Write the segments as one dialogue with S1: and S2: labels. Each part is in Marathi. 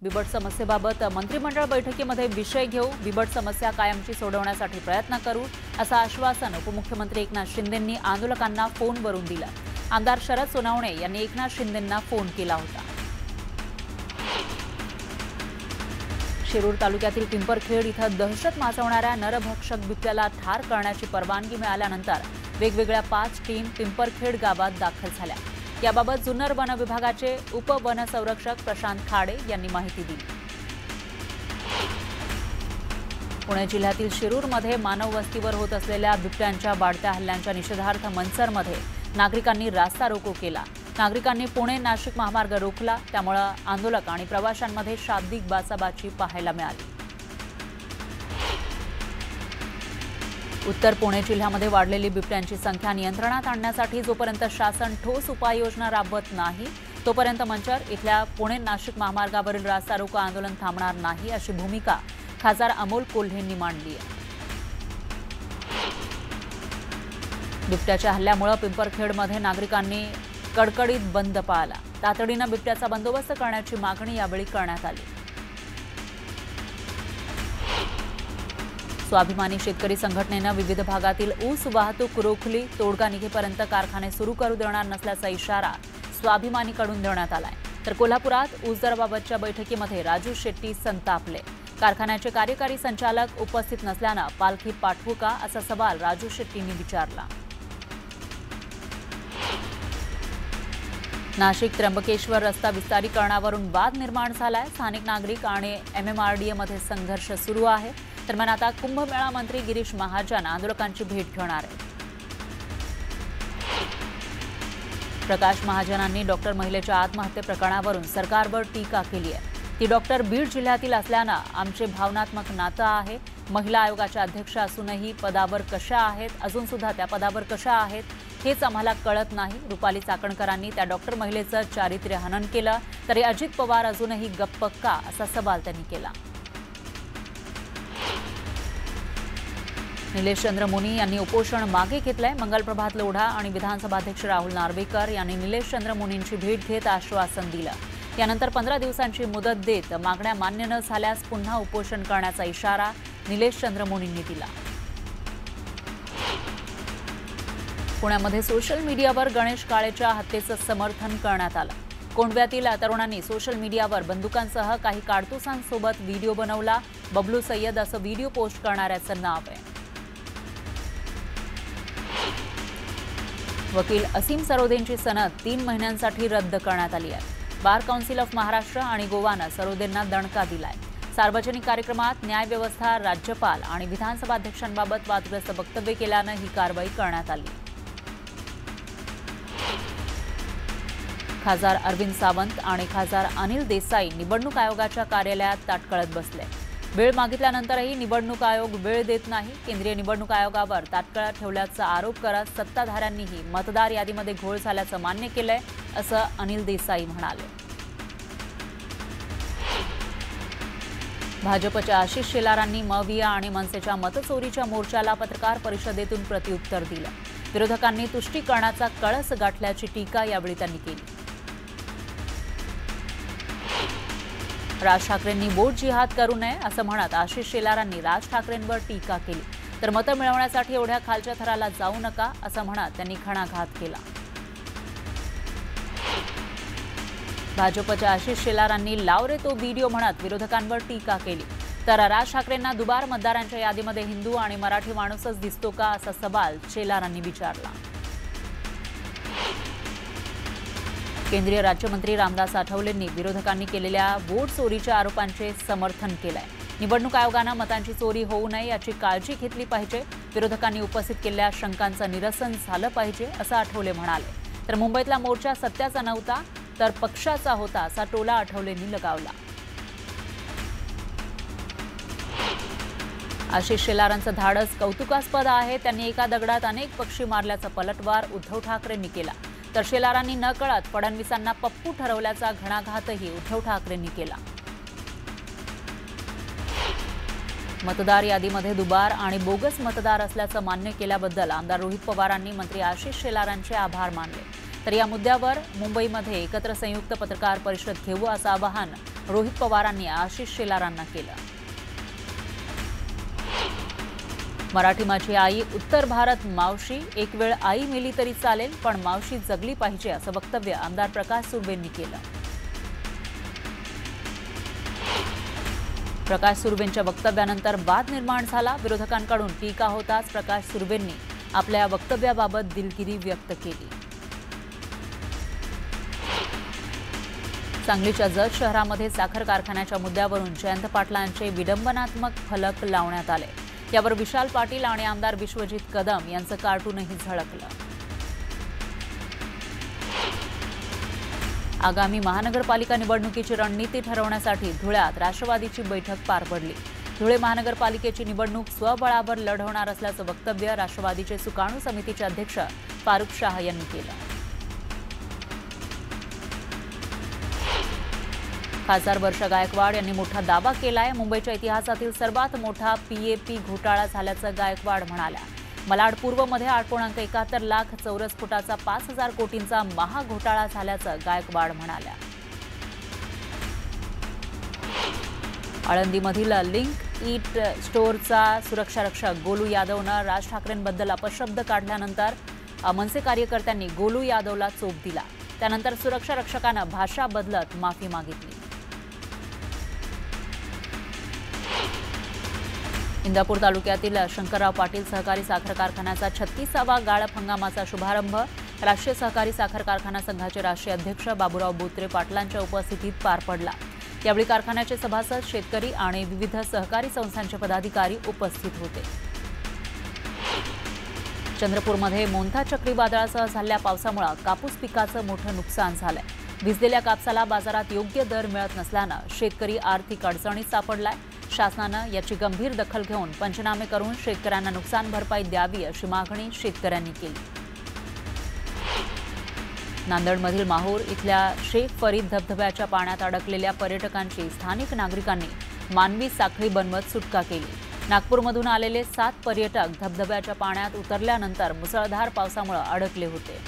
S1: बिबट समस्येबाबत मंत्रिमंडळ बैठकीमध्ये विषय घेऊ, बिबट समस्या कायमची सोडवण्यासाठी प्रयत्न करू, असं आश्वासन उपमुख्यमंत्री एकनाथ शिंदेंनी आंदोलकांना फोनवरून दिलं। आमदार शरद सोनवणे यांनी एकनाथ शिंदेंना फोन केला होता। शिरूर तालुक्यातील पिंपरखेड इथं दहशत माजवणाऱ्या नरभक्षक बिबट्याला ठार करण्याची परवानगी मिळाल्यानंतर वेगवेगळ्या 5 टीम पिंपरखेड गावात दाखल झाल्या। याबाबत जुन्नर वन विभागाचे उपवनसंरक्षक प्रशांत खाडे यांनी माहिती दिली। पुणे जिल्ह्यातील शिरूरमध्ये मानव वस्तीवर होत असलेल्या बिबट्यांच्या वाढत्या हल्ल्यांच्या निषेधार्थ मनसरमध्ये नागरिकांनी रास्ता रोको केला। नागरिकांनी पुणे नाशिक महामार्ग रोखला, त्यामुळे आंदोलक आणि प्रवाशांमध्ये शाब्दिक बाचाबाची पाहायला मिळाली। उत्तर पुणे जिल्ह्यामध्ये वाढलेली बिबट्यांची संख्या नियंत्रणात आणण्यासाठी जोपर्यंत शासन ठोस उपाययोजना राबवत नाही तोपर्यंत मंचर इथल्या पुणे नाशिक महामार्गावरील रास्ता रोको आंदोलन थांबणार नाही, अशी भूमिका खासदार अमोल कोल्हेंनी मांडली आहे। बिबट्याच्या हल्ल्यामुळे पिंपरखेडमध्ये नागरिकांनी कडकडीत बंद पाळला। तातडीने बिबट्याचा बंदोबस्त करण्याची मागणी यावेळी करण्यात आली। स्वाभिमानी शेतकरी संघटनेने विविध भागातील ऊस वाहतूक रोखली, तोडगा निघेपर्यंत कारखाने सुरू करू देणार नसल्याचा इशारा स्वाभिमानीकडून देण्यात आलाय। तर कोल्हापुरात ऊस दराबाबतच्या बैठकीमध्ये राजू शेट्टी संतापले। कारखान्याचे कार्यकारी संचालक उपस्थित नसल्याने पालखी पाठवू का, असा सवाल राजू शेट्टींनी विचारला। नाशिक त्र्यंबकेश्वर रस्ता विस्तारीकरणावरून वाद निर्माण झालाय। स्थानिक नागरिक आणि MMRDA मध्ये संघर्ष सुरू आहे। दरम्यान आता कुंभमेळा मंत्री गिरीश महाजन आंदोलकांची भेट घेणार आहेत। प्रकाश महाजनांनी डॉक्टर महिलेच्या आत्महत्ये प्रकरणावरून सरकारवर टीका केली आहे। ती डॉक्टर बीड जिल्ह्यातील असल्याने आमचे भावनात्मक नातं आहे। महिला आयोगाच्या अध्यक्ष असूनही पदावर कशा आहेत, अजून सुद्धा त्या पदावर कशा आहेत हेच आम्हाला कळत नाही। रुपाली चाकणकरांनी त्या डॉक्टर महिलेचं चारित्र्य हनन केलं तरी अजित पवार अजूनही गप्प का, असा सवाल त्यांनी केला। निलेश चंद्र मुनी यांनी उपोषण मागे घेतलंय। मंगलप्रभात लोढा आणि विधानसभा अध्यक्ष राहुल नार्वेकर यांनी निलेश चंद्र मुनींची भेट घेत आश्वासन दिलं। यानंतर 15 दिवसांची मुदत देत मागण्या मान्य न झाल्यास पुन्हा उपोषण करण्याचा इशारा निलेश चंद्र मुनींनी दिला। पुण्यामध्ये सोशल मीडियावर गणेश काळेच्या हत्येचं समर्थन करण्यात आलं। कोंढव्यातील तरुणांनी सोशल मीडियावर बंदुकांसह काही कारतुसांसोबत व्हिडिओ बनवला। बबलू सय्यद असं व्हिडिओ पोस्ट करणाऱ्याचं नाव आहे। वकील असीम सरोदेंची सनद 3 महिन्यांसाठी रद्द करण्यात आली आहे। बार काउन्सिल ऑफ महाराष्ट्र आणि गोवानं सरोदेंना दणका दिलाय। सार्वजनिक कार्यक्रमात न्यायव्यवस्था, राज्यपाल आणि विधानसभा अध्यक्षांबाबत वादग्रस्त वक्तव्य केल्यानं ही कारवाई करण्यात आली। खासदार अरविंद सावंत आणि खासदार अनिल देसाई निवडणूक आयोगाच्या कार्यालयात ताटकळत बसले। वेळ मागितल्यानंतरही निवडणूक आयोग वेळ देत नाही। केंद्रीय निवडणूक आयोगावर ताटकळत ठेवल्याचा आरोप करत सत्ताधाऱ्यांनीही मतदार यादीमध्ये घोळ झाल्याचं मान्य केलंय, असं अनिल देसाई म्हणाले। भाजपच्या आशिष शेलारांनी मविया आणि मनसेच्या मतचोरीच्या मोर्चाला पत्रकार परिषदेतून प्रत्युत्तर दिलं। विरोधकांनी तुष्टीकरणाचा कळस गाठल्याची टीका यावेळी त्यांनी केली। राज ठाकरेंनी वोट जिहाद करू नये असं म्हणत आशिष शेलारांनी राज ठाकरेंवर टीका केली। तर मतं मिळवण्यासाठी एवढ्या खालच्या थराला जाऊ नका असं म्हणत त्यांनी घणाघात केला। भाजपच्या आशिष शेलारांनी लाव रे तो व्हिडिओ म्हणत विरोधकांवर टीका केली। तर राज ठाकरेंना दुबार मतदारांच्या यादीमध्ये हिंदू आणि मराठी माणूसच दिसतो का, असा सवाल शेलारांनी विचारला। केंद्रीय राज्यमंत्री रामदास आठवलेंनी विरोधकांनी केलेल्या वोट चोरीच्या आरोपांचे समर्थन केलंय। निवडणूक आयोगानं मतांची चोरी होऊ नये याची काळजी घेतली पाहिजे। विरोधकांनी उपस्थित केलेल्या शंकांचं निरसन झालं पाहिजे, असं आठवले म्हणाले। तर मुंबईतला मोर्चा सत्याचा नव्हता तर पक्षाचा होता, असा टोला आठवलेंनी लगावला। आशिष शेलारांचं धाडस कौतुकास्पद आहे। त्यांनी एका दगडात अनेक पक्षी मारल्याचा पलटवार उद्धव ठाकरेंनी केला। तर शेलारांनी नकळत फडणवीसांना पप्पू ठरवल्याचा घणाघातही उद्धव ठाकरेंनी केला। मतदार यादीमध्ये दुबार आणि बोगस मतदार असल्याचं मान्य केल्याबद्दल आमदार रोहित पवारांनी मंत्री आशिष शेलारांचे आभार मानले। तर या मुद्द्यावर मुंबईमध्ये एकत्र संयुक्त पत्रकार परिषद घेऊ असं आवाहन रोहित पवारांनी आशिष शेलारांना केलं. मराठी माझी आई, उत्तर भारत मावशी, एक वेळ आई मेली तरी चालेल पण मावशी जगली पाहिजे असं वक्तव्य आमदार प्रकाश सुर्वेंनी केलं. प्रकाश सुर्वेंच्या वक्तव्यानंतर वाद निर्माण झाला. विरोधकांकडून टीका होताच प्रकाश सुर्वेंनी आपल्या वक्तव्याबाबत दिलगिरी व्यक्त केली. सांगलीच्या जत शहरामध्ये साखर कारखान्याच्या मुद्द्यावरून जयंत पाटलांचे विडंबनात्मक फलक लावण्यात आले. यावर विशाल पाटील आणि आमदार विश्वजित कदम यांचं कार्टूनही झळकलं. आगामी महानगरपालिका निवडणुकीची रणनीती ठरवण्यासाठी धुळ्यात राष्ट्रवादीची बैठक पार पडली. धुळे महानगरपालिकेची निवडणूक स्वबळावर लढवणार असल्याचं वक्तव्य राष्ट्रवादीचे सुकाणू समितीचे अध्यक्ष फारुख शाह यांनी केलं. खासदार वर्षा गायकवाड यांनी मोठा दावा केलाय. मुंबईच्या इतिहासातील सर्वात मोठा पीएपी घोटाळा झाल्याचं गायकवाड म्हणाल्या. मलाड पूर्वमध्ये 8.71 लाख चौरस फुटाचा 5,000 कोटींचा महाघोटाळा झाल्याचं गायकवाड म्हणाल्या. आळंदीमधील लिंक ईट स्टोअरचा सुरक्षारक्षक गोलू यादवनं राज ठाकरेंबद्दल अपशब्द काढल्यानंतर मनसे कार्यकर्त्यांनी गोलू यादवला चोप दिला. त्यानंतर सुरक्षारक्षकानं भाषा बदलत माफी मागितली. इंदापूर तालुक्यातील शंकरराव पाटील सहकारी साखर कारखान्याचा 36वा गाळप हंगामाचा शुभारंभ राष्ट्रीय सहकारी साखर कारखाना संघाचे राष्ट्रीय अध्यक्ष बाबूराव बोत्रे पाटलांच्या उपस्थितीत पार पडला. यावेळी कारखान्याचे सभासद, शेतकरी आणि विविध सहकारी संस्थांचे पदाधिकारी उपस्थित होते. चंद्रपूरमध्ये मोंथा चक्रीवादळासह झालेल्या पावसामुळे कापूस पिकाचं मोठं नुकसान झालंय. भिजलेल्या कापसाला बाजारात योग्य दर मिळत नसल्यानं शेतकरी आर्थिक अडचणीत सापडलाय. शासनानं याची गंभीर दखल घेऊन पंचनामे करून शेतकऱ्यांना नुकसान भरपाई द्यावी अशी मागणी शेतकऱ्यांनी केली. नांदेडमधील माहूर इथल्या शेख फरीद धबधब्याच्या पाण्यात अडकलेल्या पर्यटकांची स्थानिक नागरिकांनी मानवी साखळी बनवत सुटका केली. नागपूरमधून आलेले 7 पर्यटक धबधब्याच्या पाण्यात उतरल्यानंतर मुसळधार पावसामुळे अडकले होते.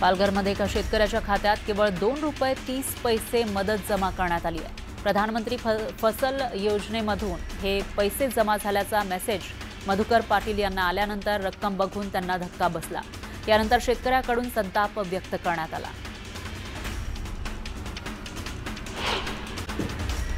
S1: पालघरमध्ये एका शेतकऱ्याच्या खात्यात केवळ ₹2.30 मदत जमा करण्यात आली आहे. प्रधानमंत्री फसल योजनेमधून हे पैसे जमा झाल्याचा मेसेज मधुकर पाटील यांना आल्यानंतर रक्कम बघून त्यांना धक्का बसला. यानंतर शेतकऱ्याकडून संताप व्यक्त करण्यात आला.